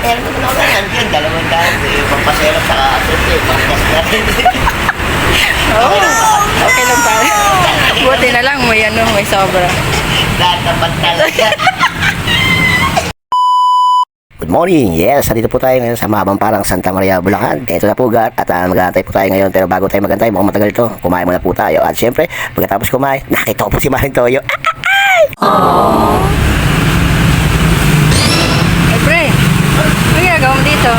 Pero naman ako na yan, yan, dalawang daan, pampasero sa aserte, pangkas na rin. Oo, okay lang pa. Buti na lang may ano, may sobra. Lahat naman talaga. Good morning! Yes, nandito po tayo ngayon sa mahabang parang Santa Maria, Bulacan. Ito na po gat at mag-aantay po tayo ngayon. Pero bago tayo mag-antay, mukhang matagal ito. Kumain muna po tayo. At syempre, pagkatapos kumain, nakita ko po si Maring Toyo. Aww. Hey, pre. Ano ginagawa mo dito?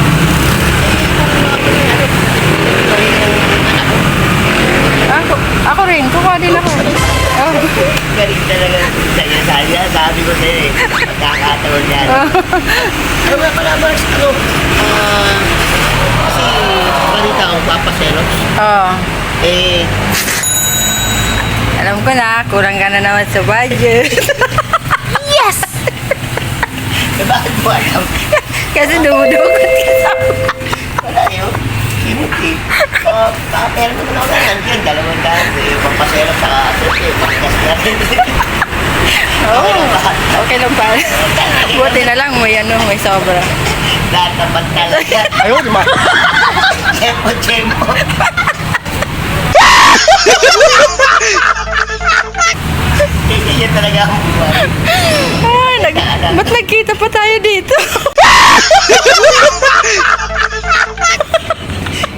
Ako rin. Kukuha din ako. Oh. Galing talaga saya. Sabi ko sa'yo eh, magkakataon yan. Ano nga pala ba? Ano? Kasi balita ko, Papa Selos. Oo. Eh, Alam ko na, kurang ka na naman sa budget. Yes! bakit mo alam? Kasi dumudukot ka sa... Wala yun. Kinuti. Pero naman ako na yan, yan, dalawang daan, pampasero sa aserte, pangkas na rin. Oo, okay lang pa. Buti na lang may ano, may sobra. Lahat naman talaga. Ayaw, di ba? Tsempo. Ganyan talaga ang buhay. Ay, ba't nagkita pa tayo dito?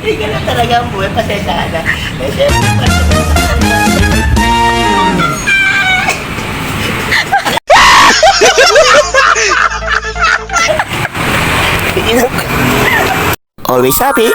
Ganyan talaga ang buhay. Pasensya ka na. Eh, syempre, always happy.